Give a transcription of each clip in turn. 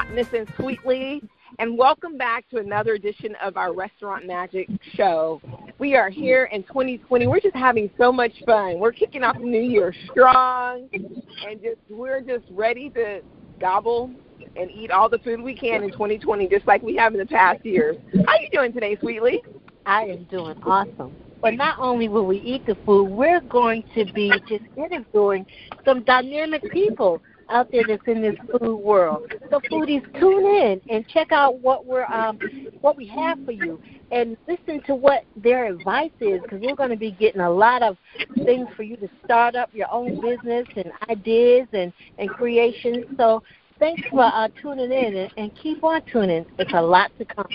Hotness and Sweetly, and welcome back to another edition of our Restaurant Magic show. We are here in 2020. We're just having so much fun. We're kicking off the new year strong, and we're just ready to gobble and eat all the food we can in 2020, just like we have in the past years. How are you doing today, Sweetly? I am doing awesome. But not only will we eat the food, we're going to be just interviewing some dynamic people out there that's in this food world. So foodies, tune in and check out what we have for you, and listen to what their advice is, because we're going to be getting a lot of things for you to start up your own business and ideas and creations. So thanks for tuning in, and keep on tuning. It's a lot to come.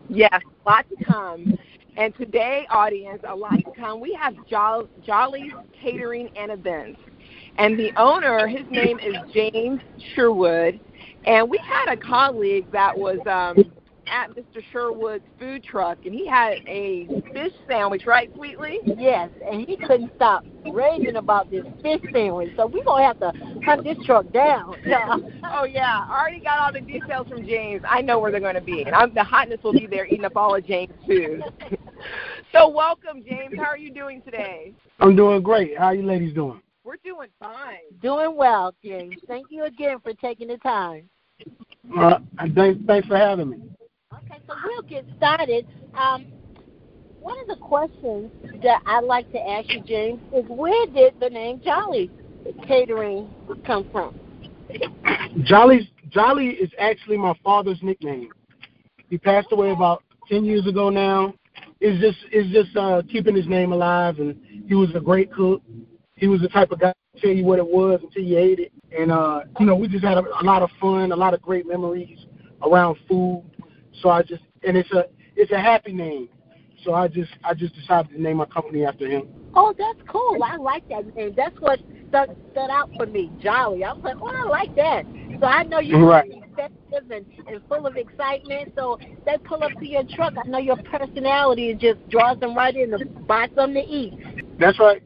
Yes, a lot to come. And today, audience, a lot to come. We have Jolly's Catering and Events. And the owner, his name is James Sherwood. And we had a colleague that was at Mr. Sherwood's food truck, and he had a fish sandwich, right, Sweetly? Yes, and he couldn't stop raving about this fish sandwich. So we're going to have to hunt this truck down. Oh, yeah. I already got all the details from James. I know where they're going to be. And the Hotness will be there eating up all of James' food. So welcome, James. How are you doing today? I'm doing great. How are you ladies doing? We're doing fine. Doing well, James. Thank you again for taking the time. Thanks for having me. Okay, so we'll get started. One of the questions that I'd like to ask you, James, is where did the name Jolly Catering come from? Jolly is actually my father's nickname. He passed away about 10 years ago now. It's just keeping his name alive, and he was a great cook. He was the type of guy to tell you what it was until you ate it. And, we just had a lot of fun, a lot of great memories around food. So it's a happy name. So I just decided to name my company after him. Oh, that's cool. I like that name. That's what stood out for me, Jolly. I was like, oh, I like that. So I know you're right. festive and full of excitement. So they pull up to your truck. I know your personality just draws them right in to buy something to eat. That's right.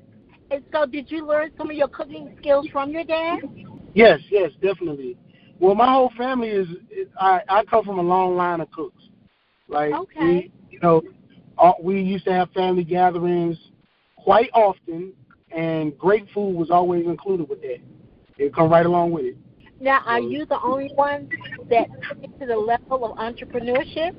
And so did you learn some of your cooking skills from your dad? Yes, definitely. Well, my whole family I come from a long line of cooks. Like, okay. we used to have family gatherings quite often, and great food was always included with that. It come right along with it. Now, are you the only one that took to the level of entrepreneurship?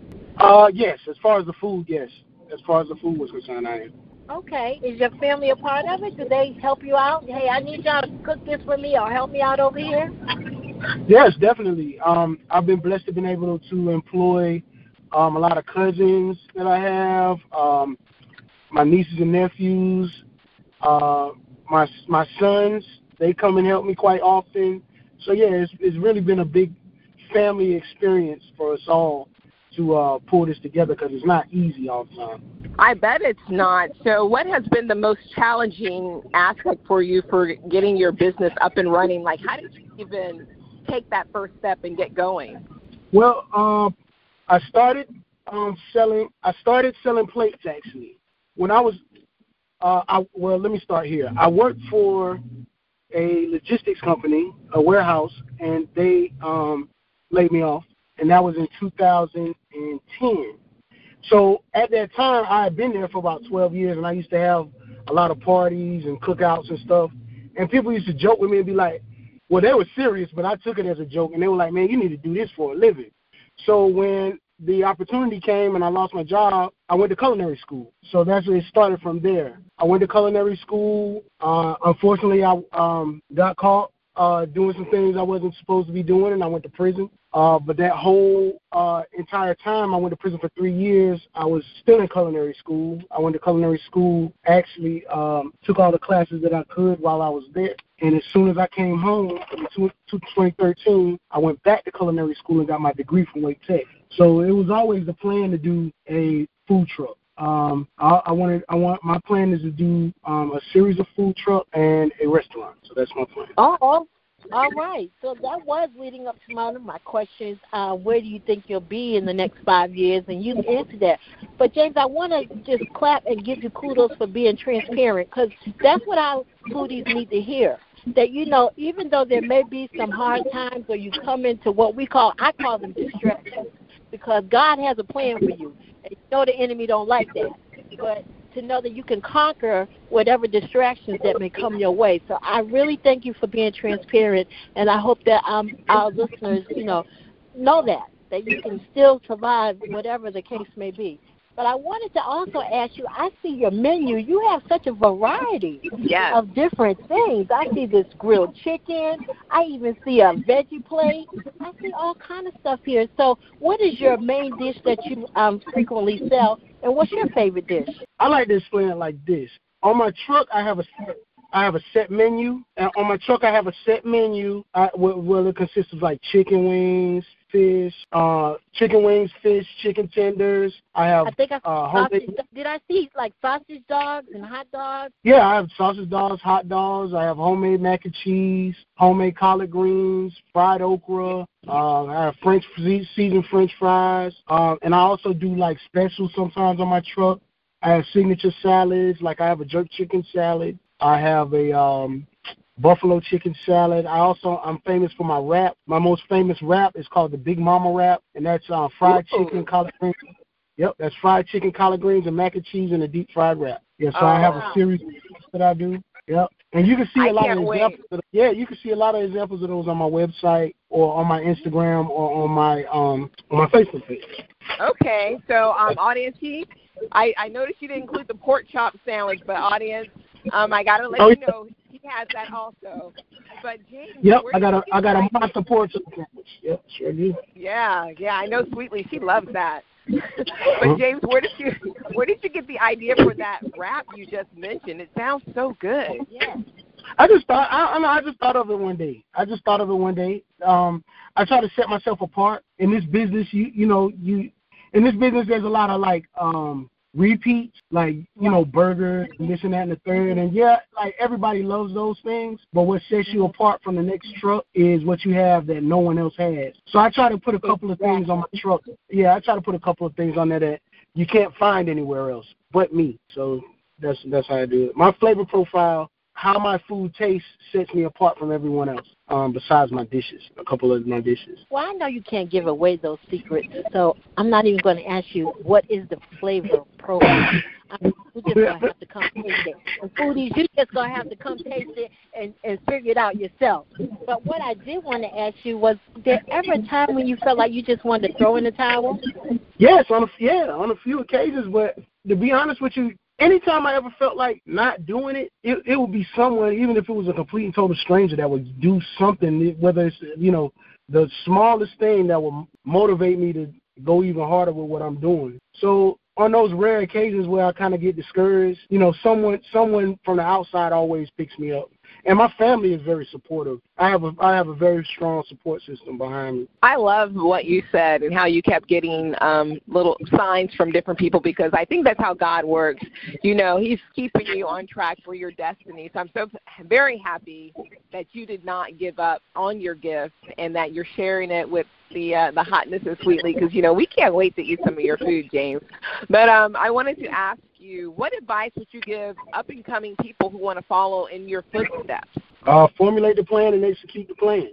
Yes. As far as the food, yes. As far as the food was concerned, I am. Okay. Is your family a part of it? Do they help you out? Hey, I need y'all to cook this for me or help me out over here? Yes, definitely. I've been blessed to be able to employ a lot of cousins that I have, my nieces and nephews, my sons. They come and help me quite often. So, yeah, it's really been a big family experience for us all to pull this together, because it's not easy all the time. I bet it's not. So what has been the most challenging aspect for you for getting your business up and running? Like, how did you even take that first step and get going? Well, I started selling plates, actually. When I was let me start here. I worked for a logistics company, a warehouse, and they laid me off, and that was in 2010. So at that time, I had been there for about 12 years, and I used to have a lot of parties and cookouts and stuff, and people used to joke with me and be like, well, they were serious, but I took it as a joke, and they were like, man, you need to do this for a living. So when the opportunity came and I lost my job, I went to culinary school. So that's where it started from there. I went to culinary school. Unfortunately, I got caught doing some things I wasn't supposed to be doing, and I went to prison. But that whole entire time, I went to prison for 3 years. I was still in culinary school. I went to culinary school, actually took all the classes that I could while I was there. And as soon as I came home in 2013, I went back to culinary school and got my degree from Wake Tech. So it was always the plan to do a food truck. My plan is to do a series of food truck and a restaurant. So that's my plan. Oh, all right. So that was leading up to one of my questions. Where do you think you'll be in the next 5 years? And you answered that. But, James, I want to just clap and give you kudos for being transparent, because that's what our foodies need to hear. that, even though there may be some hard times or you come into what I call them distractions, because God has a plan for you. And the enemy don't like that. But to know that you can conquer whatever distractions that may come your way. So I really thank you for being transparent, and I hope that our listeners, know that you can still survive whatever the case may be. But I wanted to also ask you, I see your menu. You have such a variety of different things. I see this grilled chicken. I even see a veggie plate. I see all kind of stuff here. So what is your main dish that you frequently sell, and what's your favorite dish? I like to explain it like this. On my truck, I have a set menu. And on my truck, I have a set menu where it consists of like chicken wings, fish, chicken tenders. I think sausage. Did I see like sausage dogs and hot dogs? Yeah, I have sausage dogs, hot dogs. I have homemade mac and cheese, homemade collard greens, fried okra. I have seasoned French fries. And I also do like specials sometimes on my truck. I have signature salads, like I have a jerk chicken salad. I have a buffalo chicken salad. I'm famous for my wrap. My most famous wrap is called the Big Mama wrap, and that's fried chicken, collard greens. Yep, that's fried chicken, collard greens, and mac and cheese in a deep fried wrap. Yeah, so I have a series that I do. Yep, and you can see a lot of examples. You can see a lot of examples of those on my website or on my Instagram or on my Facebook page. Okay, so audience, I noticed you didn't include the pork chop sandwich, but audience, I gotta let you know he has that also. But James, I got a monster pork chop sandwich. Yep, sure do. Yeah, I know Sweetly, she loves that. But James, where did you get the idea for that wrap you just mentioned? It sounds so good. Yeah. I just thought of it one day. I try to set myself apart in this business. In this business, there's a lot of like repeats, like burgers and this and that and the third. And like everybody loves those things. But what sets you apart from the next truck is what you have that no one else has. So I try to put a couple of things on my truck. Yeah, I try to put a couple of things on there that you can't find anywhere else but me. So that's how I do it. My flavor profile, how my food tastes, sets me apart from everyone else, besides my dishes, a couple of my dishes. Well, I know you can't give away those secrets, so I'm not even going to ask you what is the flavor profile. We're just going to have to come taste it. And foodies, you're just going to have to come taste it and figure it out yourself. But what I did want to ask you was, there ever a time when you felt like you just wanted to throw in the towel? Yes, on a few occasions, but to be honest with you, anytime I ever felt like not doing it, it would be someone, even if it was a complete and total stranger, that would do something, whether it's, the smallest thing that would motivate me to go even harder with what I'm doing. So on those rare occasions where I kind of get discouraged, someone from the outside always picks me up. And my family is very supportive. I have a very strong support system behind me. I love what you said and how you kept getting little signs from different people, because I think that's how God works. He's keeping you on track for your destiny. So I'm so very happy that you did not give up on your gift and that you're sharing it with the hotness of Sweetly, because, we can't wait to eat some of your food, James. But I wanted to ask you, what advice would you give up-and-coming people who want to follow in your footsteps? Formulate the plan and execute the plan.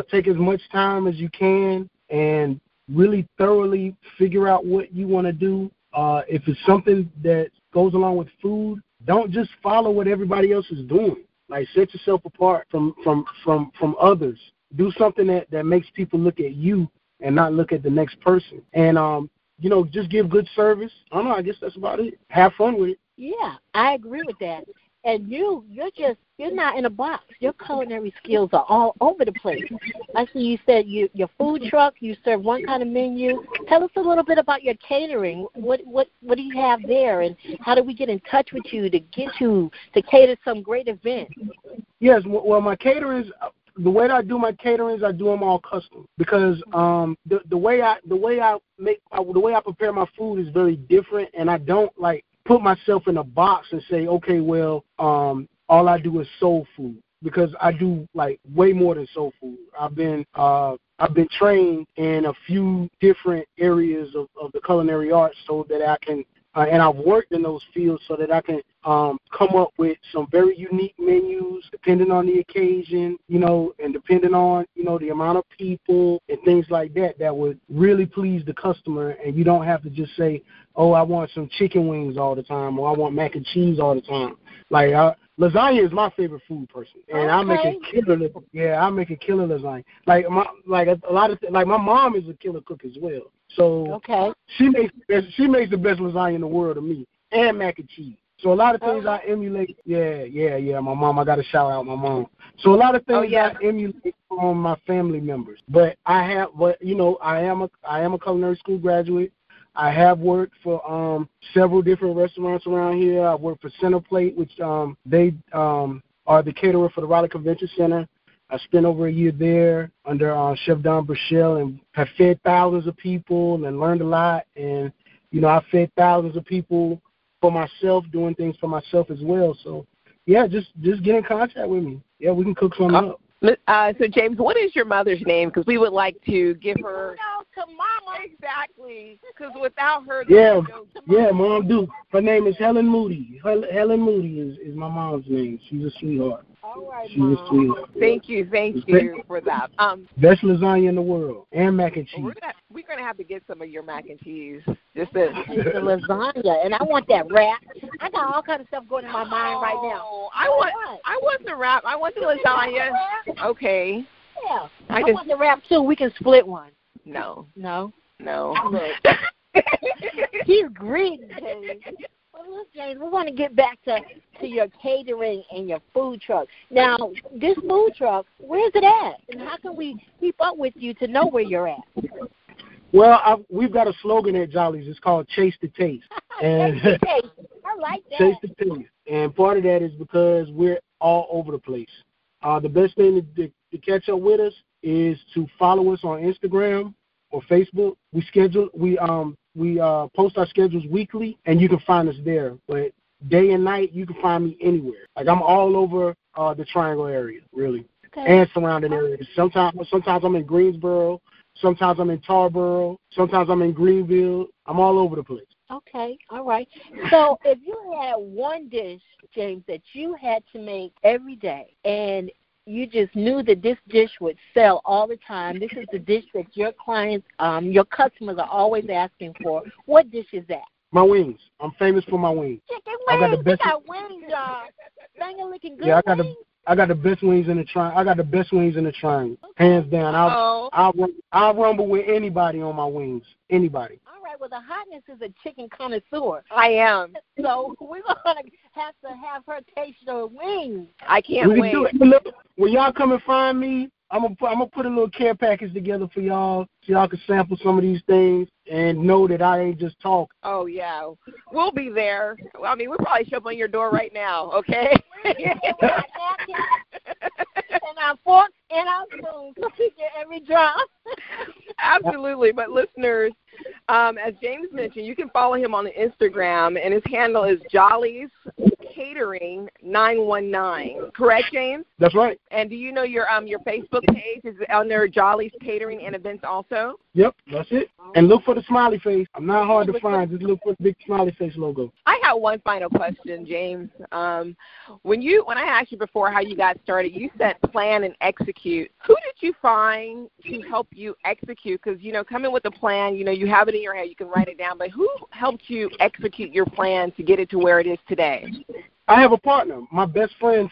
Take as much time as you can and really thoroughly figure out what you want to do. If it's something that goes along with food, don't just follow what everybody else is doing. Like, set yourself apart from others. Do something that makes people look at you and not look at the next person. And just give good service. I don't know, I guess that's about it. Have fun with it. Yeah, I agree with that. And you're not in a box. Your culinary skills are all over the place. I see you said your food truck, you serve one kind of menu. Tell us a little bit about your catering. What do you have there, and how do we get in touch with you to get you to cater some great events? Yes, well, my caterers, the way that I do my caterings, I do them all custom, because the way I prepare my food is very different, and I don't like put myself in a box and say, okay, well, all I do is soul food, because I do like way more than soul food. I've been trained in a few different areas of the culinary arts, so that I can, and I've worked in those fields so that I can come up with some very unique menus depending on the occasion, and depending on, the amount of people and things like that would really please the customer. And you don't have to just say, oh, I want some chicken wings all the time, or I want mac and cheese all the time. Like, lasagna is my favorite food, person, and I make a killer. Yeah, I make a killer lasagna. Like my mom is a killer cook as well. So she makes the best lasagna in the world to me, and mac and cheese. So a lot of things I emulate. Yeah. My mom, I got to shout out my mom. So a lot of things I emulate from my family members. But I am a culinary school graduate. I have worked for several different restaurants around here. I worked for Centerplate, which they are the caterer for the Raleigh Convention Center. I spent over a year there under Chef Don Burchell and have fed thousands of people and learned a lot. And, I fed thousands of people for myself, doing things for myself as well. So, yeah, just get in contact with me. Yeah, we can cook something up. So, James, what is your mother's name? Because we would like to give her. To Mama. Exactly. Because without her. Mom do. Her name is Helen Moody. Helen Moody is my mom's name. She's a sweetheart. All right, She's a sweetheart. Thank you for that. Best lasagna in the world, and mac and cheese. We're gonna have to get some of your mac and cheese. Just the lasagna, and I want that wrap. I got all kinds of stuff going in my mind right now. I want the wrap. I want the lasagna. Okay. Yeah. I want the wrap too. We can split one. No. Look. He's greedy, James. Well, look, James, we want to get back to your catering and your food truck. Now, this food truck, where's it at? And how can we keep up with you to know where you're at? Well, we've got a slogan at Jolly's. It's called Chase the Taste. And Chase the Taste. I like that. Chase the Taste. And part of that is because we're all over the place. The best thing to catch up with us is to follow us on Instagram or Facebook. We post our schedules weekly, and you can find us there. But day and night, you can find me anywhere. Like, I'm all over the Triangle area, really, and surrounding areas. Sometimes I'm in Greensboro. Sometimes I'm in Tarboro. Sometimes I'm in Greenville. I'm all over the place. Okay, all right. So if you had one dish, James, that you had to make every day, and you just knew that this dish would sell all the time, this is the dish that your clients, your customers are always asking for, what dish is that? My wings. I'm famous for my wings. Chicken wings. I got the best. You got wings, y'all. Banging looking good. Yeah, I got the best wings in the triangle. I got the best wings in the triangle, hands down. I'll rumble with anybody on my wings. Anybody. All right. Well, the hotness is a chicken connoisseur. I am. So we're gonna have to have her taste your wings. I can't wait. Look, when y'all come and find me, I'm gonna put a little care package together for y'all, so y'all can sample some of these things and know that I ain't just talking. Oh yeah, we'll be there. I mean, we'll probably show up on your door right now. Okay. And our forks and our spoons to figure every drop. Absolutely. But listeners, as James mentioned, you can follow him on Instagram, and his handle is Jolly's Catering 919. Correct, James? That's right. And do you know your Facebook page is under Jolly's Catering and Events also? Yep, that's it. And look for the smiley face. I'm not hard to find. Just look for the big smiley face logo. I got one final question, James. When I asked you before how you got started, you said plan and execute. Who did you find to help you execute? Because, coming with a plan, you have it in your head, you can write it down, but who helped you execute your plan to get it to where it is today? I have a partner, my best friend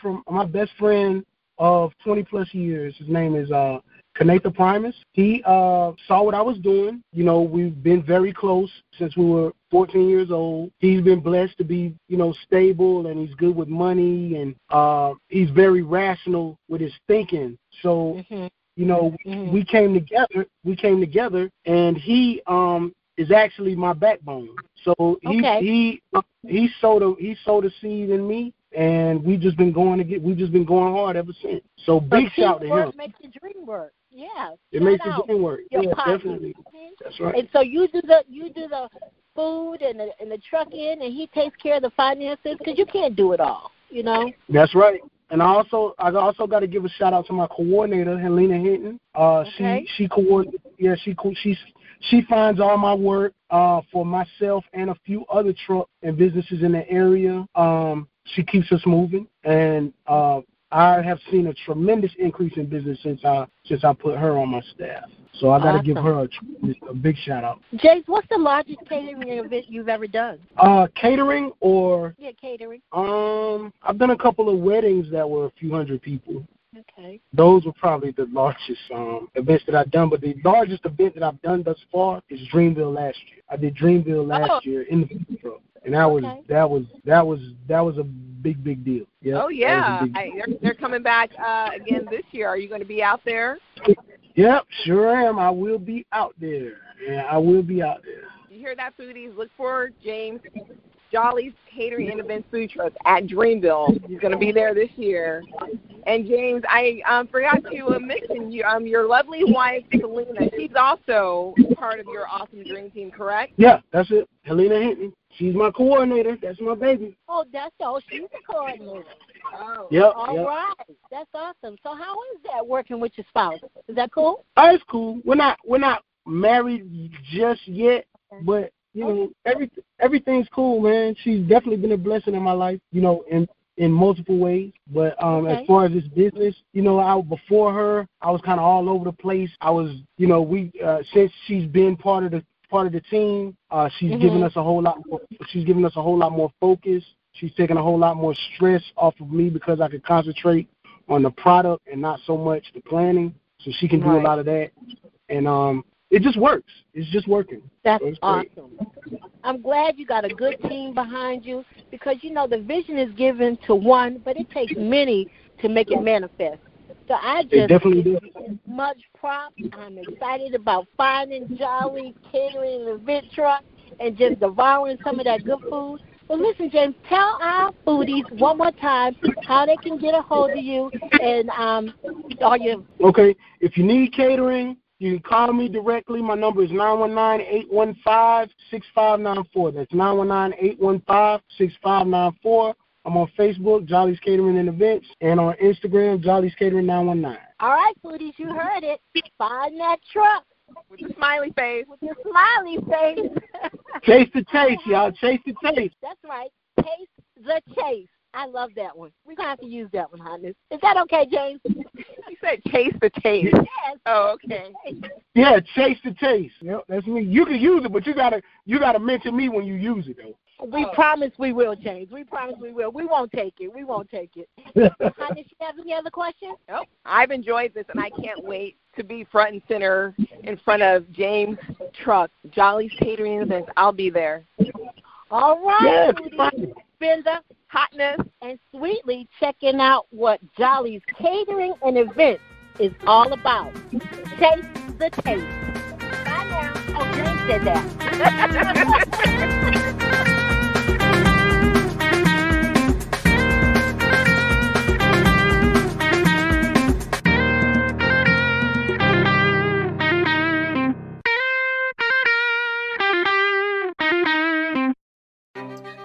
of 20-plus years. His name is Kanatha Primus. He saw what I was doing. We've been very close since we were 14 years old. He's been blessed to be, stable, and he's good with money, and he's very rational with his thinking. So, we came together, and he is actually my backbone. So he sowed a seed in me, and we've just been going hard ever since. So big shout to him. Makes the dream work. Yeah. It makes the dream work. Yeah, definitely. That's right. And so you do the food and the trucking, and he takes care of the finances, because you can't do it all. That's right. And I also got to give a shout out to my coordinator, Helena Hinton. She coordinates. Yeah, She finds all my work for myself and a few other truck and businesses in the area. She keeps us moving, and I have seen a tremendous increase in business since I put her on my staff. So I got to give her a big shout out. Jace, what's the largest catering event you've ever done? Catering or? Yeah, catering. I've done a couple of weddings that were a few hundred people. Okay. Those were probably the largest events that I've done, but the largest event that I've done thus far is Dreamville last year. I did Dreamville last year in the food truck, and that was a big deal. Yep, oh yeah, they're coming back again this year. Are you going to be out there? Yep, sure am. I will be out there. Yeah, I will be out there. You hear that, foodies? Look for James Jolly's Catering and Events Food Truck at Dreamville. He's going to be there this year. And James, I forgot to mention you. Your lovely wife, Selena. She's also part of your awesome dream team, correct? Yeah, that's it. Helena Hinton. She's my coordinator. That's my baby. Oh, she's the coordinator. Oh, yep. All right. That's awesome. So how is that working with your spouse? Is that cool? Oh, it's cool. We're not married just yet, but you know, everything's cool, man. She's definitely been a blessing in my life, you know, in multiple ways. But as far as this business, you know, before her, I was kind of all over the place. I was, you know, since she's been part of the team, she's given us a whole lot more. She's given us a whole lot more focus. She's taken a whole lot more stress off of me because I could concentrate on the product and not so much the planning. So she can do a lot of that, and it just works. It's just working. That's awesome. I'm glad you got a good team behind you because, you know, the vision is given to one, but it takes many to make it manifest. So I just give much props. I'm excited about finding Jolly Catering and Event Truck and just devouring some of that good food. Well, listen, James, tell our foodies one more time how they can get a hold of you and all your... Okay, if you need catering, you can call me directly. My number is 919-815-6594. That's 919-815-6594. I'm on Facebook, Jolly's Catering and Events, and on Instagram, Jolly's Catering 919. All right, foodies, you heard it. Find that truck. With your smiley face. With your smiley face. Chase the taste, y'all. Chase the taste. That's right. Taste the chase. I love that one. We're going to have to use that one, Hotness. Is that okay, James? You said chase the taste. Yes. Oh, okay. Yeah, chase the taste. Yep, that's me. You can use it, but you gotta mention me when you use it, though. We promise we will, James. We promise we will. We won't take it. Hotness, you have any other questions? Nope. I've enjoyed this, and I can't wait to be front and center in front of James' truck, Jolly's Catering and Events. I'll be there. All right. Yes, Brenda, Hotness, and Sweetly checking out what Jolly's Catering and Events is all about. Taste the taste. Bye now. Oh, James said that.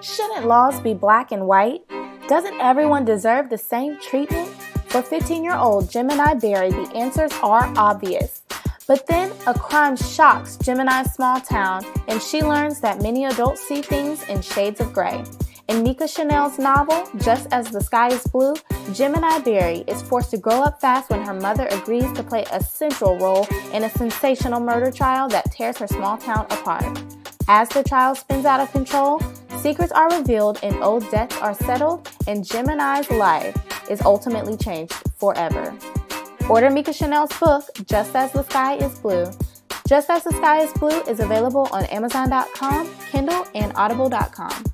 Shouldn't laws be black and white? Doesn't everyone deserve the same treatment? For 15-year-old Gemini Berry, the answers are obvious. But then a crime shocks Gemini's small town, and she learns that many adults see things in shades of gray. In Mika Chanel's novel, Just as the Sky is Blue, Gemini Berry is forced to grow up fast when her mother agrees to play a central role in a sensational murder trial that tears her small town apart. As the trial spins out of control, secrets are revealed and old debts are settled, and Gemini's life is ultimately changed forever. Order Mika Chanel's book, Just as the Sky is Blue. Just as the Sky is Blue is available on Amazon.com, Kindle, and Audible.com.